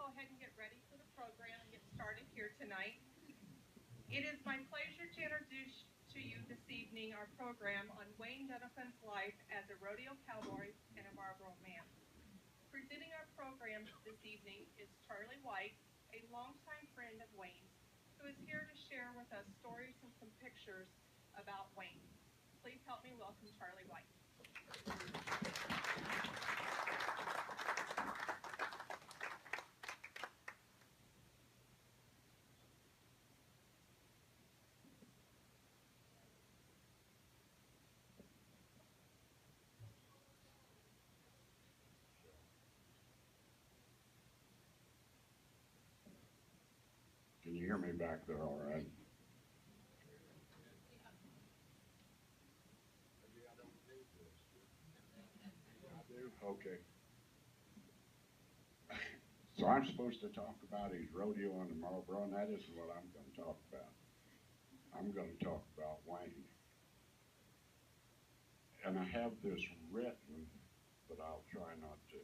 go ahead and get ready for the program and get started here tonight. It is my pleasure to introduce to you this evening our program on Wayne Dunafon's life as a rodeo cowboy and a Marlboro man. Presenting our program this evening is Charlie White, a longtime friend of Wayne's, who is here to share with us stories and some pictures about Wayne. Please help me welcome Charlie White. Can you hear me back there all right? Okay. So I'm supposed to talk about his rodeo on the Marlboro, and that isn't what I'm going to talk about. I'm going to talk about Wayne. And I have this written, but I'll try not to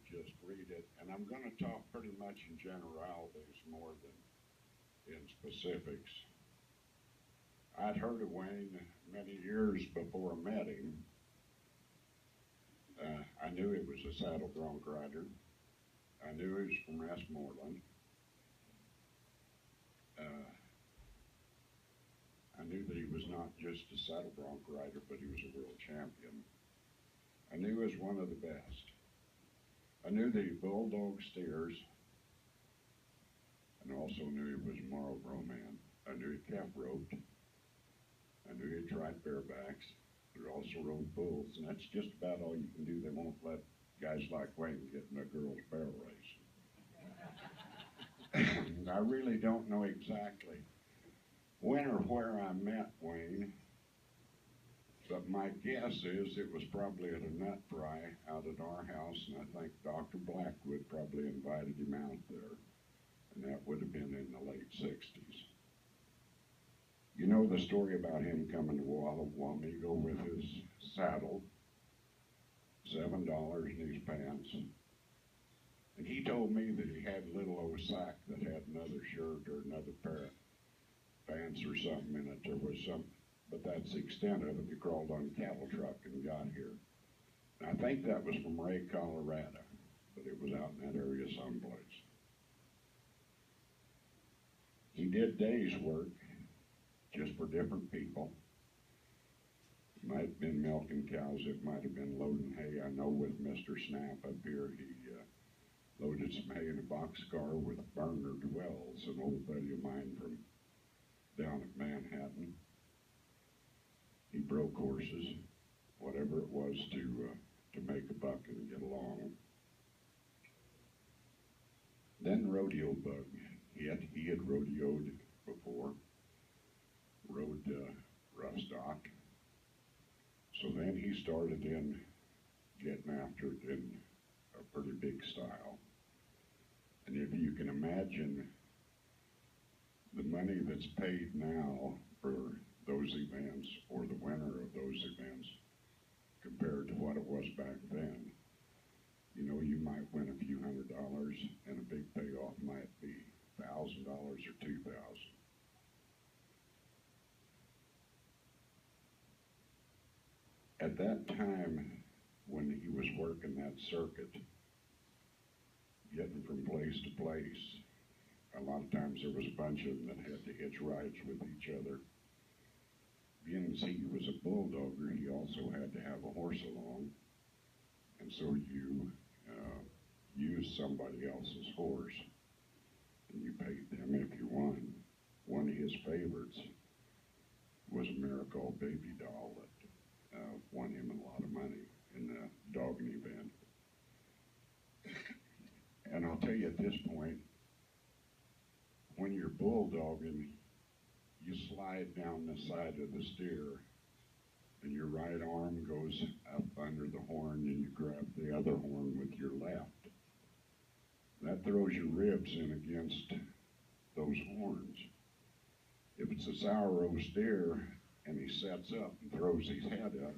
just read it. And I'm going to talk pretty much in generalities more than in specifics. I'd heard of Wayne many years before I met him. I knew he was a saddle bronc rider. I knew he was from Westmoreland. I knew that he was not just a saddle bronc rider, but he was a world champion. I knew he was one of the best. I knew that he bulldogged steers, and also knew he was a Marlboro man. I knew he calf roped. I knew he tried barebacks. He also rode bulls, and that's just about all you can do. They won't let guys like Wayne get in a girl's barrel race. I really don't know exactly when or where I met Wayne, but my guess is it was probably at a nut fry out at our house, and I think Dr. Blackwood probably invited him out there, and that would have been in the late 60s. You know the story about him coming to Wamego with his saddle, $7 in his pants, and he told me that he had a little old sack that had another shirt or another pair of pants or something in it. There was some, but that's the extent of it. He crawled on a cattle truck and got here. And I think that was from Ray, Colorado, but it was out in that area someplace. He did days work just for different people. It might have been milking cows, it might have been loading hay. I know with Mr. Snap up here, he loaded some hay in a boxcar with Bernard Wells, an old buddy of mine from down at Manhattan. He broke horses, whatever it was to make a buck and get along. Then rodeo bug. He had rodeoed before, rode rough stock. So then he started in getting after it in a pretty big style. And if you can imagine the money that's paid now for those events, or the winner of those events, compared to what it was back then, you know, you might win a few $100, and a big payoff might be $1,000 or $2,000. At that time, when he was working that circuit, getting from place to place, a lot of times there was a bunch of them that had to hitch rides with each other. Being as he was a bulldogger, he also had to have a horse along, and so you used somebody else's horse, and you paid them if you won. One of his favorites was a Miracle baby doll that won him a lot of money in the dogging event. And I'll tell you at this point, when you're bulldogging, you slide down the side of the steer, and your right arm goes up under the horn, and you grab the other horn with your left. That throws your ribs in against those horns. If it's a sour steer and he sets up and throws his head up,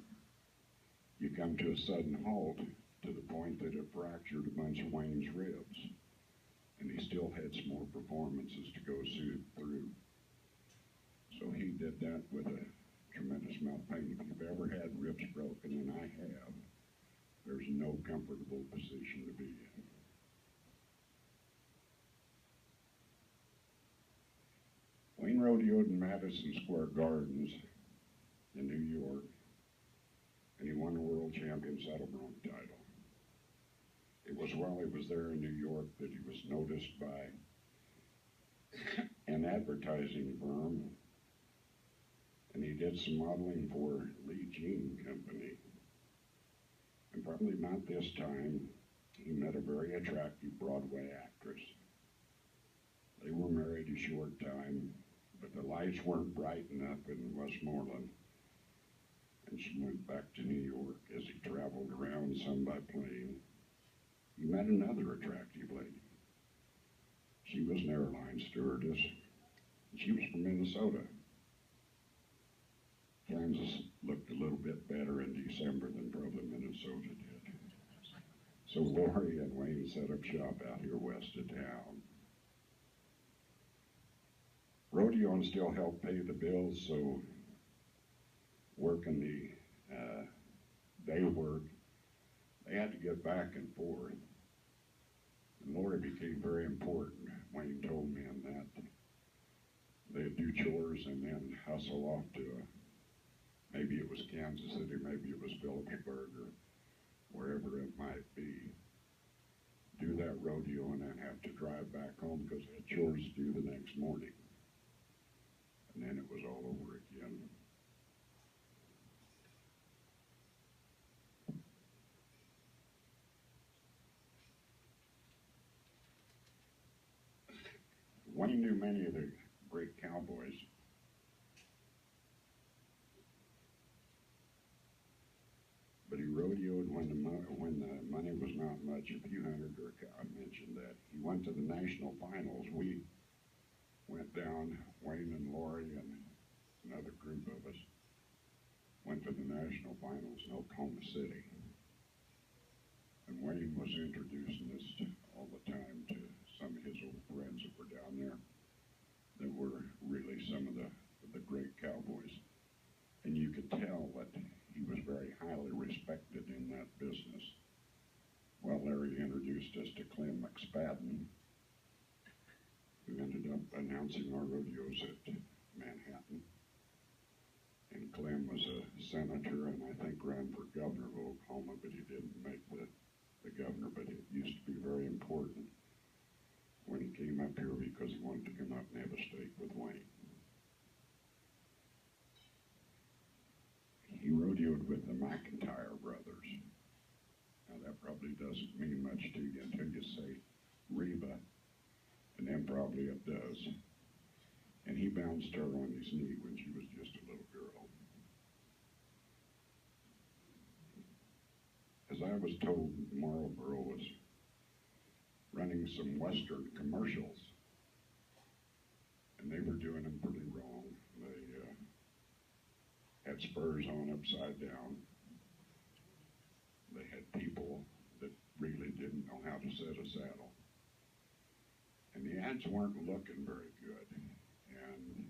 you come to a sudden halt to the point that it fractured a bunch of Wayne's ribs. and he still had some more performances to go through. So he did that with a tremendous amount of pain. If you've ever had ribs broken, and I have, there's no comfortable position to be in. Wayne rodeoed in Madison Square Gardens in New York, and he won the World Champion Saddle Bronc title. It was while he was there in New York that he was noticed by an advertising firm, and he did some modeling for Lee Jean Company. And probably not this time, he met a very attractive Broadway actress. They were married a short time, but the lights weren't bright enough in Westmoreland, and she went back to New York. As he traveled around, some by plane, he met another attractive lady. She was an airline stewardess, and she was from Minnesota. Kansas looked a little bit better in December than probably Minnesota did. So Lori and Wayne set up shop out here west of town. Rodeoing still helped pay the bills, so working the day work, they had to get back and forth. And Lori became very important. Wayne told me on that. They'd do chores and then hustle off to maybe it was Kansas City, maybe it was Phillipsburg, or wherever it might be. Do that rodeo and then have to drive back home because they had chores to do the next morning. And then it was all over again. Wayne knew many of the great cowboys. But he rodeoed when the money was not much, a few hundred, or I mentioned that. He went to the national finals. We went down, Wayne and Lori and another group of us went to the national finals in Oklahoma City. And Wayne was introducing us all the time to some of his old friends that were down there that were really some of the great cowboys. And you could tell that he was very highly respected in that business. Well, Larry introduced us to Clem McSpadden, who ended up announcing our rodeos at Manhattan. And Clem was a senator and I think ran for governor of Oklahoma, but he didn't make the governor, but it used to be very important when he came up here because he wanted to come up and have a steak with Wayne. He rodeoed with the McIntyre brothers. Now that probably doesn't mean much to you until you say Reba, and then probably it does. And he bounced her on his knee when she was just a little girl. As I was told, Marlboro was running some Western commercials, and they were doing them pretty wrong. They had spurs on upside down. They had people that really didn't know how to set a saddle. And the ads weren't looking very good. And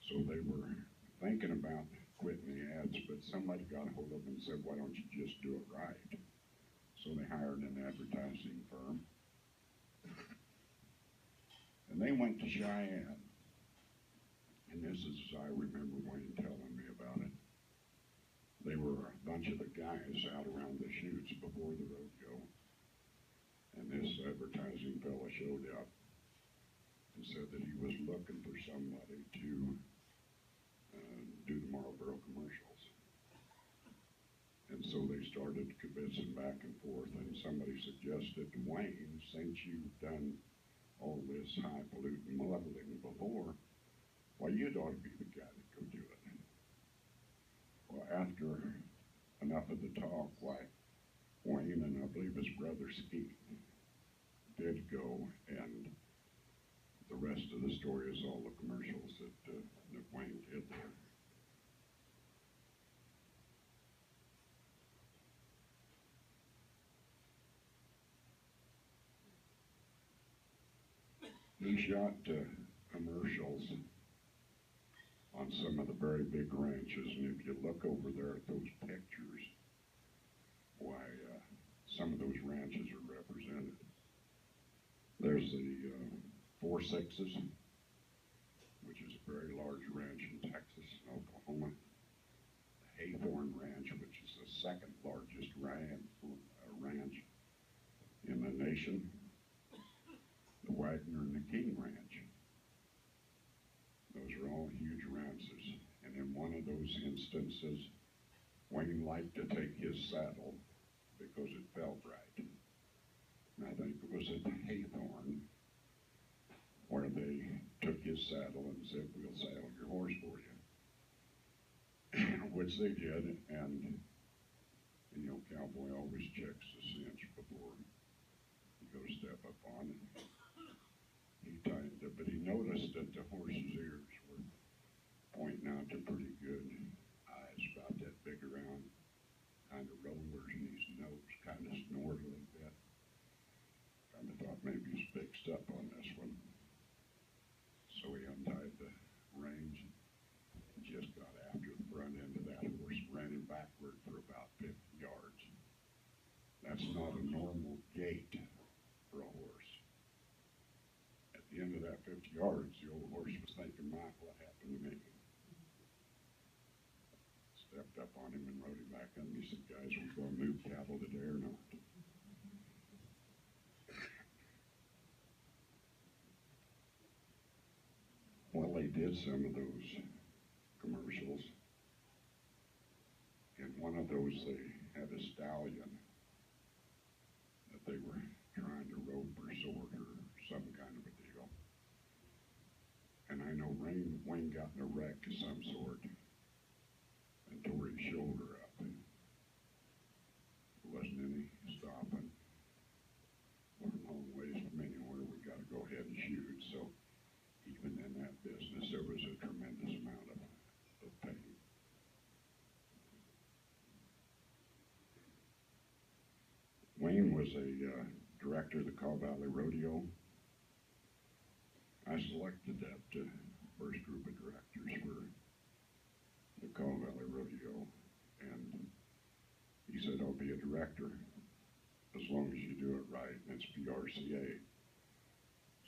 so they were thinking about quitting the ads, but somebody got a hold of them and said, why don't you just do it right? So they hired an advertising firm. And they went to Cheyenne. And this is, I remember Wayne telling me about it. They were a bunch of the guys out around the chutes before the rodeo. And this advertising fella showed up and said that he was looking for somebody to do the Marlboro commercials. And so they started convincing back and forth, and somebody suggested to Wayne, since you've done all this highfalutin modeling before, well, you'd ought to be the guy that could do it. Well, after enough of the talk, why, Wayne and I believe his brother Skeet did go, and the rest of the story is all the commercials that Wayne did there. He shot commercials on some of the very big ranches, and if you look over there at those pictures, why, some of those ranches are represented. There's the Four Sixes, which is a very large ranch in Texas and Oklahoma. The Haythorn Ranch, which is the second largest ranch in the nation. The Wagner and the King Ranch. Those are all huge ranches. And in one of those instances, Wayne liked to take his saddle because it felt right. And I think it was at the Haythorn where they took his saddle and said, "We'll saddle your horse for you." Which they did, and you know, cowboy always checks the cinch before he goes step up on it. He tightened it, but he noticed that the horse's ears were pointing out to pretty good eyes, about that big around, kind of rollers, and his nose kind of snored a little bit. Kind of thought maybe he's fixed up on this one. So he untied the reins and just got after the front end of that horse and ran him backward for about 50 yards. That's not a normal gait for a horse. At the end of that 50 yards, the old horse was thinking, "Mike, what happened to me?" Stepped up on him and rode him back up, and he said, "Guys, we going to move cattle today or not?" Well, they did some of those commercials. In one of those, they had a stallion that they were trying to rope or sword or some kind of a deal. And I know Wayne got in a wreck of some sort and tore his shoulder up. There wasn't any stopping. We're a long ways from anywhere. We got to go ahead and shoot. So even in that business, there was a tremendous amount of pain. Wayne was a director of the Kaw Valley Rodeo. I selected that first group of directors for the Kaw Valley Rodeo, and he said, "I'll be a director as long as you do it right," and it's PRCA.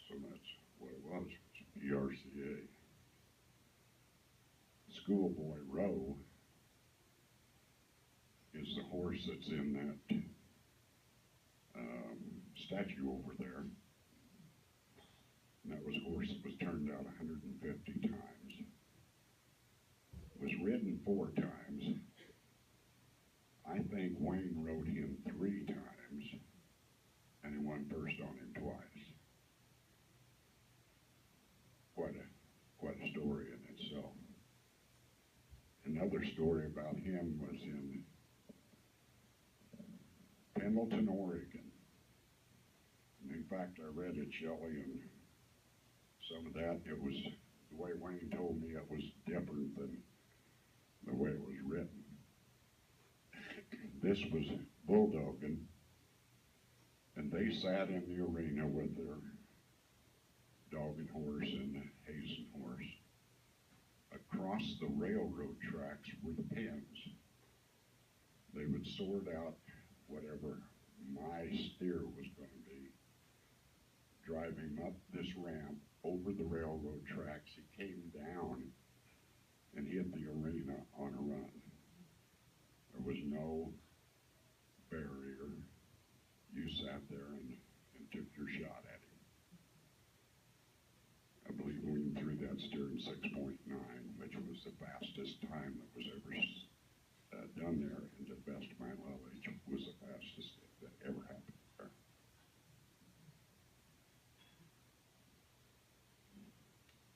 So that's what it was. It's PRCA. Schoolboy Row is the horse that's in that statue over there. And that was a horse that was turned out 150 times. Was ridden 4 times. I think Wayne rode him 3 times, and he won first on him twice. Quite a story in itself. Another story about him was in Pendleton, Oregon. And in fact, I read it, Shelley, and some of that, it was, the way Wayne told me, it was different than the way it was written. This was bulldogging, and they sat in the arena with their dogging horse and hazing horse. Across the railroad tracks were the pins. They would sort out whatever my steer was going to be, drive him up this ramp over the railroad tracks. He came down and hit the arena on a run. There was no barrier. You sat there and took your shot at him. I believe Wayne threw that steer in 6.9, which was the fastest time that was ever done there, and to the best of my knowledge, was the fastest that ever happened there.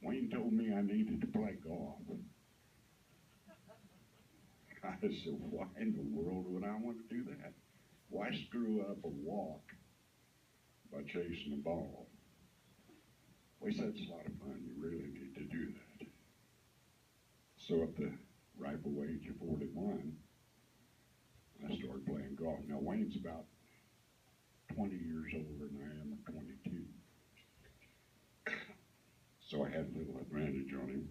Wayne told me I needed to play golf. I said, why in the world would I want to do that? Why screw up a walk by chasing a ball? Well, he said, it's a lot of fun. You really need to do that. So at the ripe old age of 41, I started playing golf. Now, Wayne's about 20 years older than I am, or 22. So I had a little advantage on him.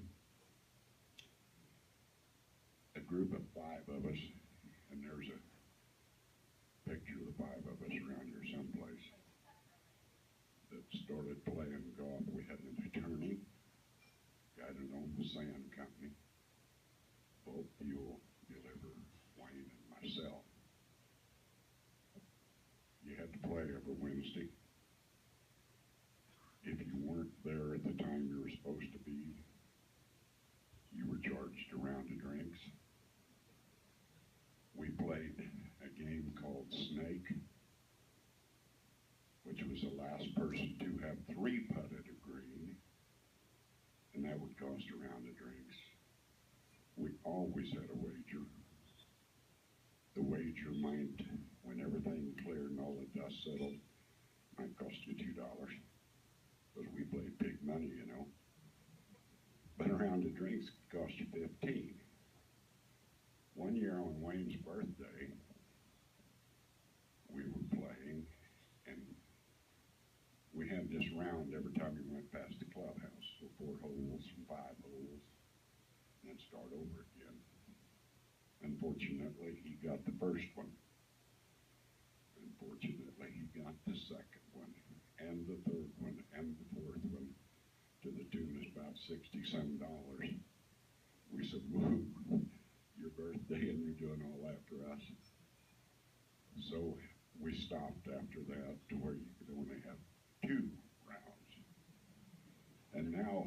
A group of 5 of us, and there's a picture of the 5 of us around here someplace, that started playing golf. We had an attorney, guy that owned the sand company, bulk fuel deliverer, Wayne and myself. You had to play every Wednesday. If you weren't there at the time you were supposed to be, you were charged a round of drinks. We played a game called Snake, which was the last person to have 3 putted a green, and that would cost a round of drinks. We always had a wager. The wager might, when everything cleared and all the dust settled, might cost you $2, because we played big money, you know. But a round of drinks cost you 15. One year on Wayne's birthday, we were playing, and we had this round every time we went past the clubhouse. So 4 holes, 5 holes, and then start over again. Unfortunately, he got the first one. Unfortunately, he got the second one, and the third one, and the fourth one, to the tune of about $60-some. We said, whoa, your birthday and you're doing all that for us. So we stopped after that to where you could only have 2 rounds. And now,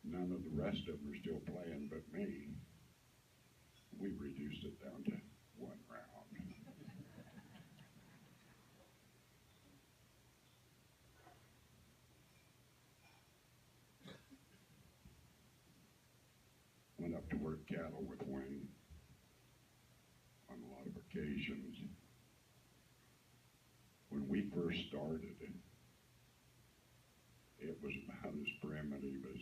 none of the rest of them are still playing but me. We've reduced it down to 1 round. Went up to work cattle with Wayne on a lot of occasions. When we first started, it was about as primitive as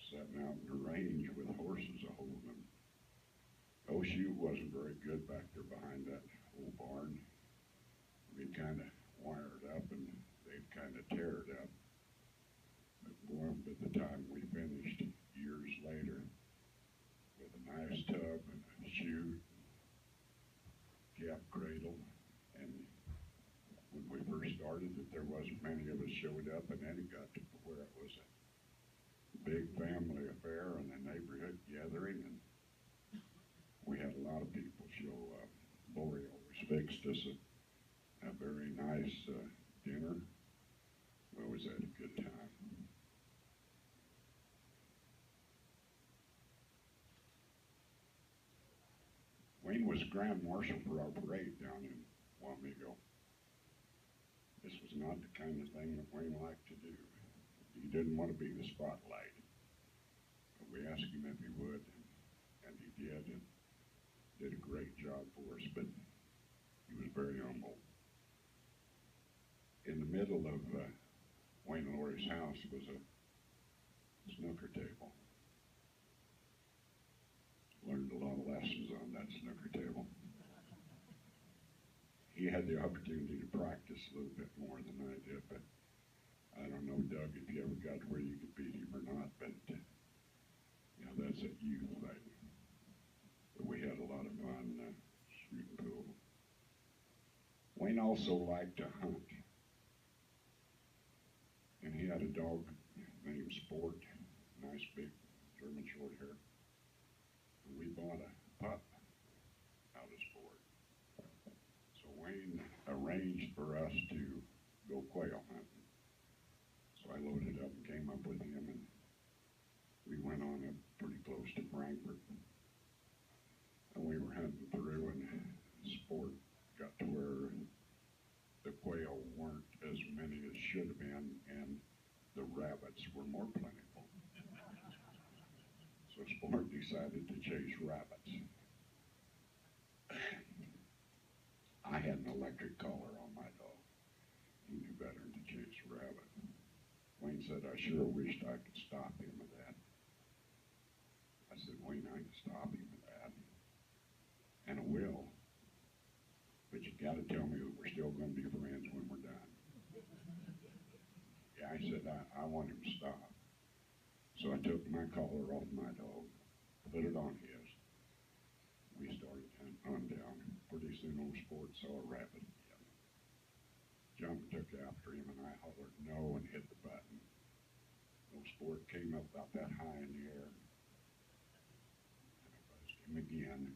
sitting out in the range with horses a holding them. Oh shoot wasn't very good back there behind that old barn. We kind of wired up and they'd kind of tear it up. But boy, by the time we finished years later with a nice tub and a chute, cap cradle, and when we first started it, there wasn't many of us showed up, and then it got to where it was a big family affair and a neighborhood gathering, and we had a lot of people show up. Lori always fixed us a very nice dinner. We always had a good time. Wayne was Grand Marshal for our parade down in Wamego. This was not the kind of thing that Wayne liked to do. He didn't want to be the spotlight. But we asked him if he would, and he did, and did a great job for us, but he was very humble. In the middle of Wayne and Lori's house was a snooker table. Learned a lot of lessons on that snooker table. He had the opportunity to practice a little bit more than I did, but I don't know, Doug, if you ever got to where you could beat him or not, but you know, that's a youth thing. But we had a lot of fun shooting pool. Wayne also liked to hunt, and he had a dog named Sport, nice big German short hair. We bought a pup out of Sport. So Wayne arranged for us to go quail hunting. So I loaded up and came up with him, and we went on up pretty close to Frankfurt. And we were hunting through, and Sport got to where the quail weren't as many as should have been, and the rabbits were more plentiful. So Sport decided to chase rabbits. I had an electric collar on my dog. He knew better than to chase a rabbit. Wayne said, I sure wished I could stop him with that. I said, Wayne, I can stop him with that. And I will. But you got to tell me that we're still going to be friends when we're done. I said, I want him to stop. So I took my collar off my dog, put it on his. We started hunting on down. Pretty soon old Sport saw a rabbit again. Jumped, took after him, and I hollered no and hit the button. Old Sport came up about that high in the air, and I buzzed him again,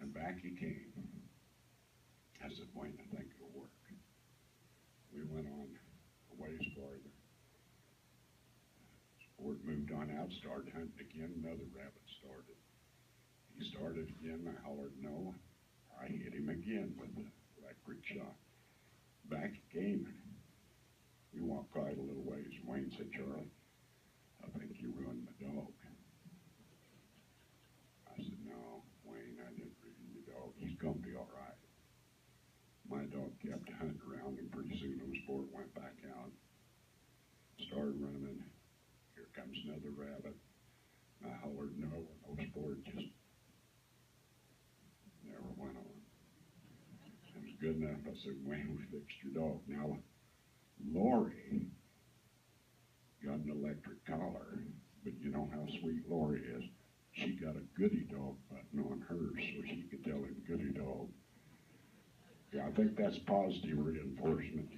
and back he came. I said, Wayne, I think it'll work. We went on a ways farther. Sport moved on out, started hunting again, another rabbit started. He started again, I hollered no. I hit him again with the electric shot. Back he came. We walked quite a little ways, and Wayne said, Charlie, I think you ruined my dog. I said, no, Wayne, I didn't ruin your dog. He's gonna be all right. My dog kept hunting around, and pretty soon old Sport went back out, started running. Here comes another rabbit. I hollered no, and old Sport just never went on. It was good enough. I said, Wayne, we fixed your dog. Now, Lori got an electric collar, but you know how sweet Lori is. She got a goody dog button on hers so she could tell him goody dog. Yeah, I think that's positive reinforcement.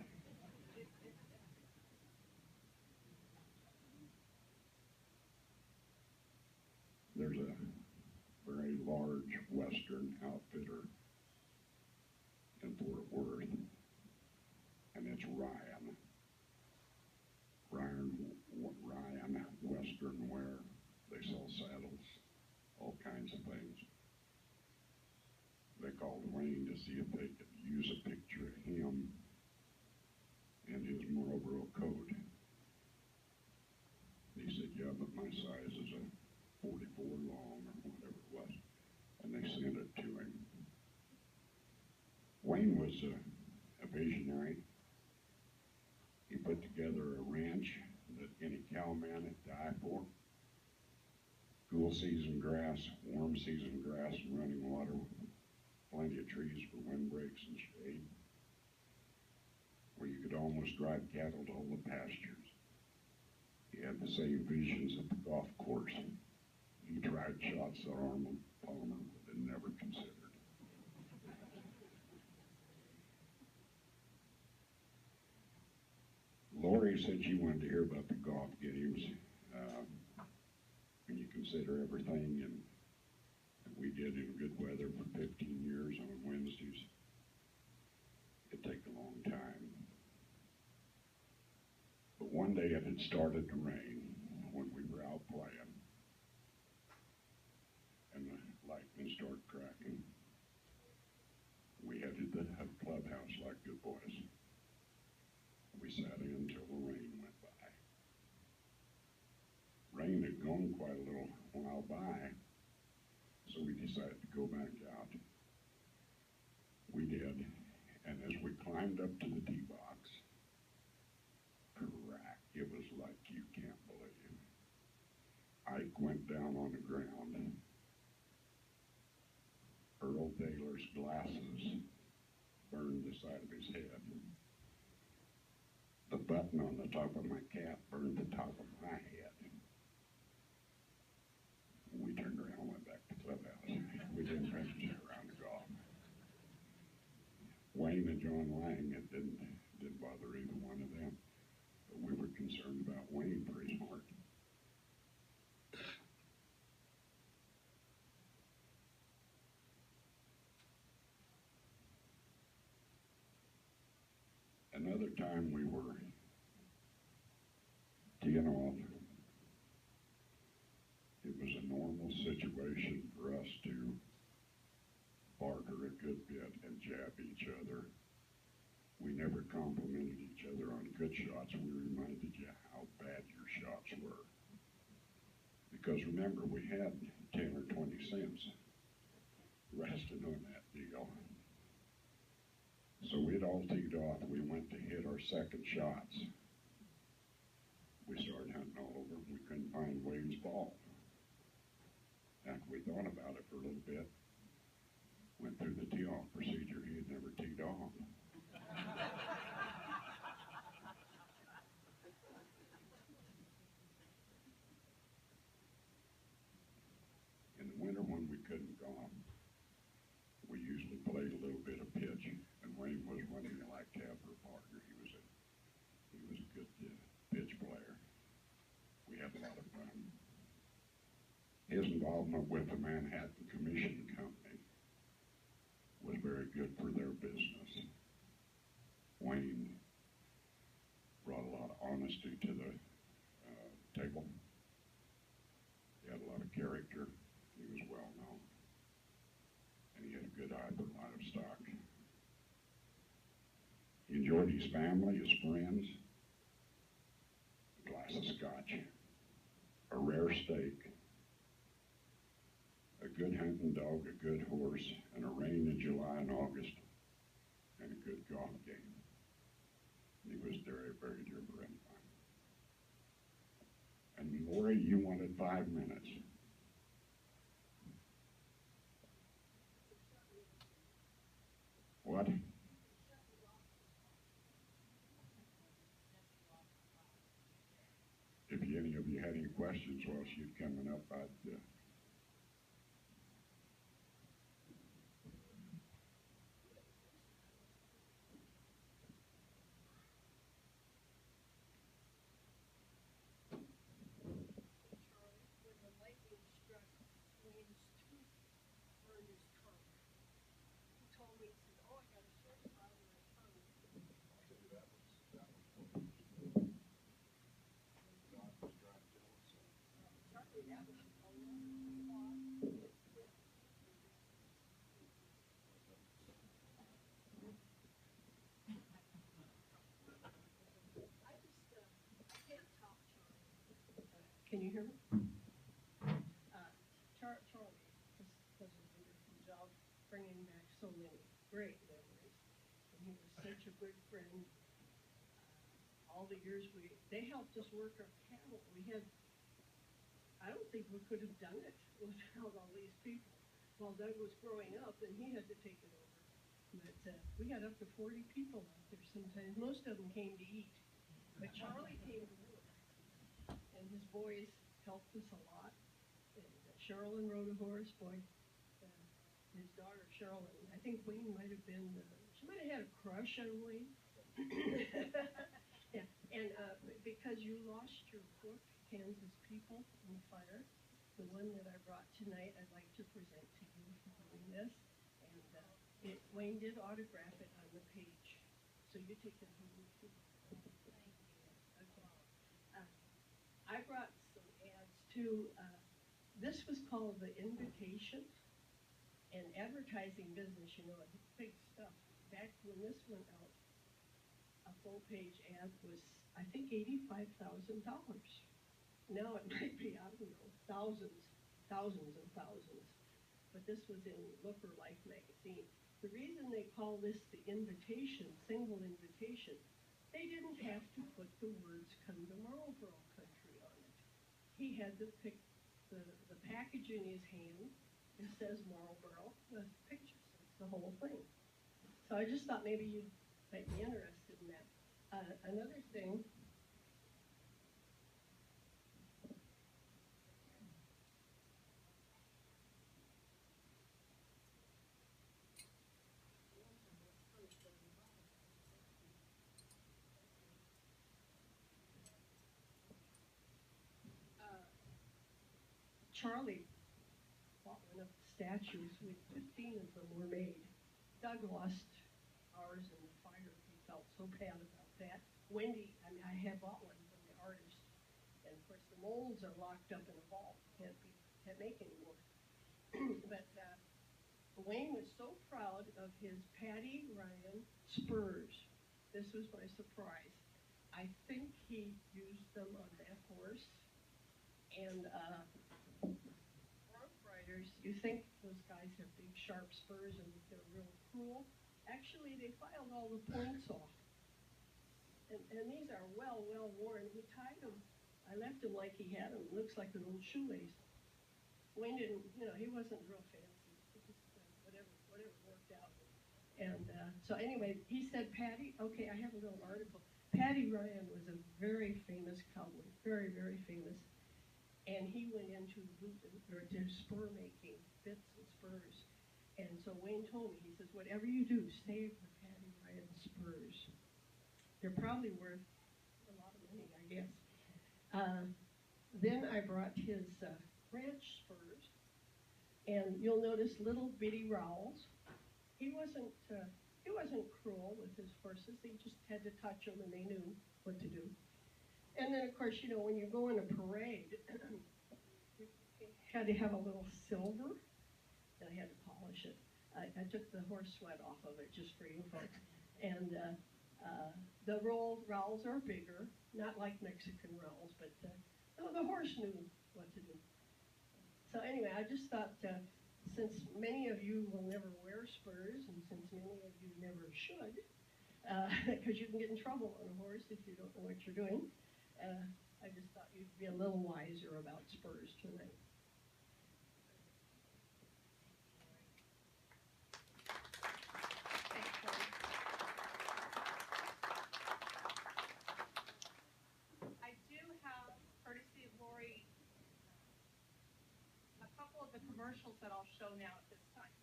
There's a very large Western outfitter in Fort Worth, and it's Ryan Western Wear. They sell saddles, all kinds of things. They called Wayne to see if they could use a picture of him in his Marlboro coat. He said, yeah, but my size is a 44 long or whatever it was, and they sent it to him. Wayne was a visionary. He put together a ranch that any cowman would die for. Cool season grass, warm season grass, and running water with plenty of trees for windbreaks and shade, where you could almost drive cattle to all the pastures. He had the same visions at the golf course. He tried shots that Arnold Palmer would have never considered. Lori said she wanted to hear about the golf games. When you consider everything, and we did in good weather for 15 years on Wednesdays, it'd take a long time. But one day it had started to rain when we were out playing, and the lightning started cracking. We headed to the clubhouse like good boys. We sat in until the rain went by. Rain had gone quite a little while by, so we decided to go back out. We did, and as we climbed up to the tee box, crack, it was like you can't believe. Ike went down on the ground. Earl Taylor's glasses burned the side of his head. The button on the top of my cap burned the top of my head. We turned around and went back to the clubhouse. We didn't practice around the golf. Wayne and John Lang, it didn't bother either one of them, but we were concerned about Wayne for his heart. Another time we were teeing off. It was a normal situation for us to barter a good bit and jab each other. We never complimented each other on good shots. We reminded you how bad your shots were. Because remember, we had 10 or 20 cents resting on that deal. So we'd all teed off. We went to hit our second shots. We started hunting all over. We couldn't find Wayne's ball. After we thought about it for a little bit, went through the tee-off procedure. He had never teed off. good pitch player. We had a lot of fun. His involvement with the Manhattan Commission Company was very good for their business. Wayne brought a lot of honesty to the table. He had a lot of character. He was well known. And he had a good eye for livestock. He enjoyed his family, his friends, a glass of scotch, a rare steak, a good hunting dog, a good horse, and a rain in July and August, and a good golf game. He was a very, very dear friend of mine. And Lori, you wanted 5 minutes. What? If any of you had any questions while she's coming up, I'd Can you hear me? Charlie just does a wonderful job bringing back so many great memories. And he was such a good friend. All the years they helped us work our cattle. I don't think we could have done it without all these people. While Doug was growing up, and he had to take it over. But we got up to 40 people out there sometimes. Most of them came to eat. But Charlie came to work. And his boys helped us a lot. And Sherilyn rode a horse, boy. His daughter, Sherilyn, I think Wayne might have been, she might have had a crush on Wayne. Yeah, and because you lost your book, Kansas People in Fire, the one that I brought tonight, I'd like to present to you following this. And Wayne did autograph it on the page. So you take it home with you. I brought some ads too. This was called The Invitation. And advertising business, you know, it's big stuff. Back when this went out, a full page ad was, I think, $85,000. Now it might be, I don't know, thousands and thousands. But this was in Look or Life magazine. The reason they call this the invitation, single invitation, they didn't have to put the words "Come to Marlboro Country" on it. He had to pick the package in his hand. It says Marlboro, the picture says the whole thing. So I just thought maybe you might be interested in that. Another thing. Charlie bought one of the statues. 15 of them were made. Doug lost ours in the fire. He felt so bad about that. Wendy, I had bought one from the artist. And of course the molds are locked up in a vault. Can't make any more. But Wayne was so proud of his Patty Ryan spurs. This was my surprise. I think he used them on that horse. And bronc riders, you think those guys have big sharp spurs and they're real cruel. Actually, they filed all the points off. And these are well worn. He tied them. I left him like he had them. Looks like an old shoelace. Wayne didn't, he wasn't real fancy. He just whatever worked out. And so anyway, he said, Patty, okay, I have a little article. Patty Ryan was a very famous cowboy, very, very famous. And he went into spur making, bits and spurs. And so Wayne told me, he says, whatever you do, save the Patty Ryan spurs. They're probably worth a lot guess. Then I brought his ranch spurs, and you'll notice little bitty rowels. He wasn't cruel with his horses. They just had to touch them, and they knew what to do. And then, of course, you know, when you go in a parade, you had to have a little silver, and I had to polish it. I took the horse sweat off of it just for you folks. And the rowels are bigger, not like Mexican rowels, but the horse knew what to do. So anyway, I just thought, since many of you will never wear spurs, and since many of you never should, because you can get in trouble on a horse if you don't know what you're doing, I just thought you'd be a little wiser about spurs tonight. Thanks, Lori. I do have, courtesy of Lori, a couple of the commercials that I'll show now at this time.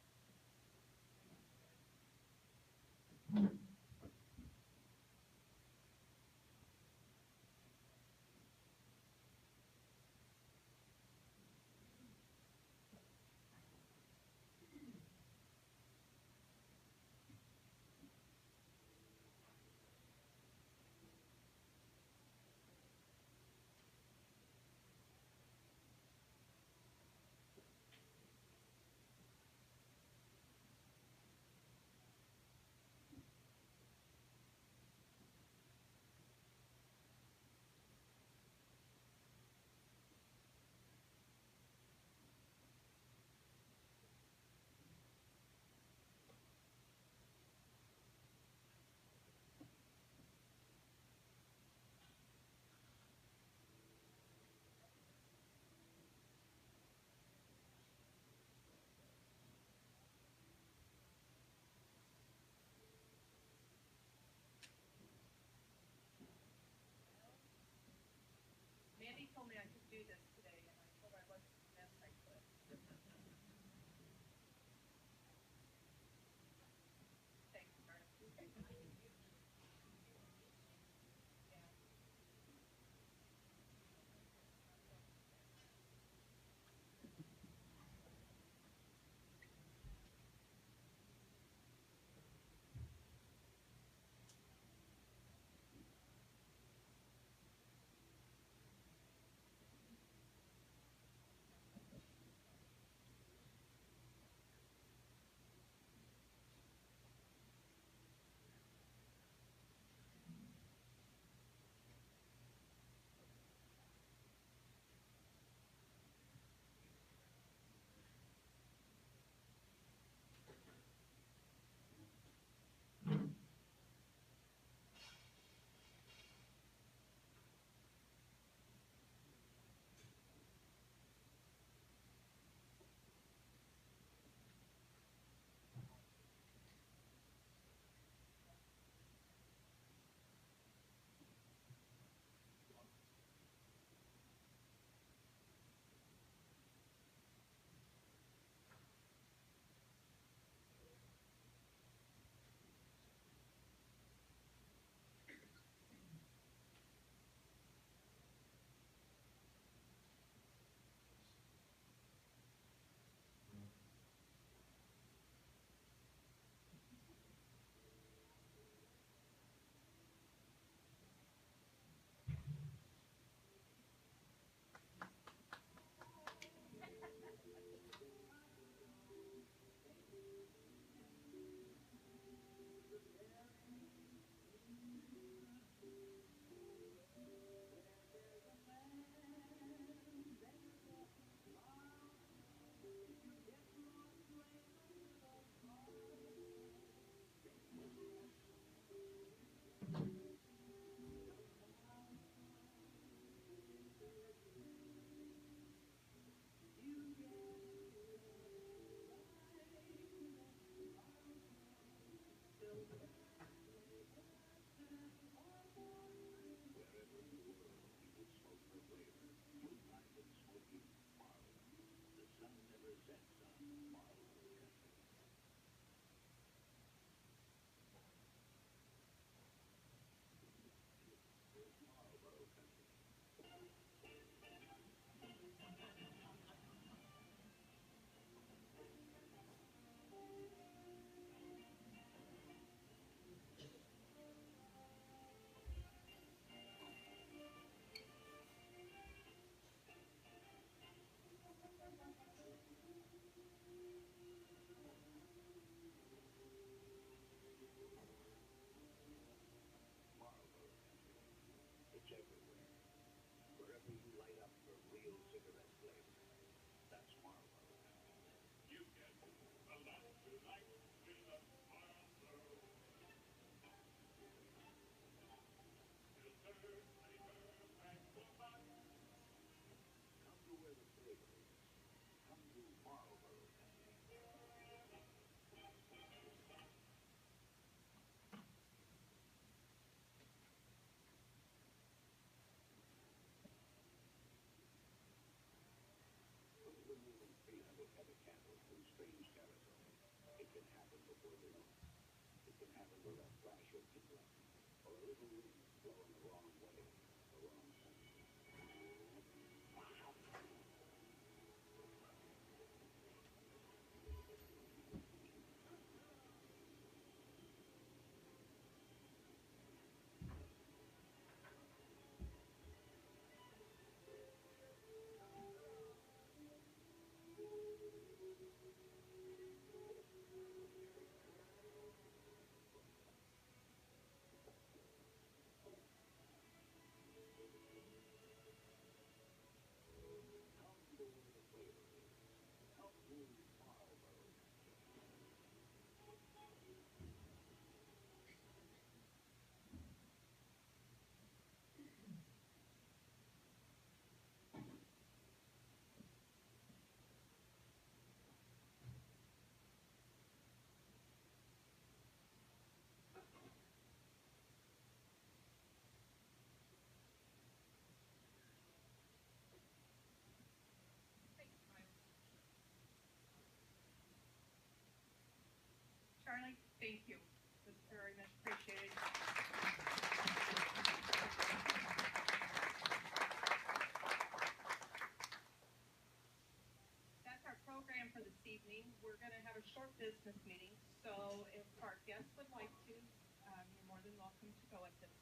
Mandy told me I could do this today, and I told her I wasn't convinced I could. Thanks, Meredith. Yeah. will you light up for real cigarette flavor? That's Marlboro. You get a lot to like with a Marlboro. Filter, flavor, pack the box. Come to where the flavor is. Come to Marlboro. Put the moving 300 heavy candles through strange territory. It can happen before you know it. It can happen with a flash of inkling, or a little wind blowing the wrong way, the wrong time. Come to where the flavor is. Come to Marlboro. Thanks, Kyle. Charlie, thank you. It was very much appreciated. That's our program for this evening. We're going to have a short business meeting, so if our guests would like to, you're more than welcome to go at this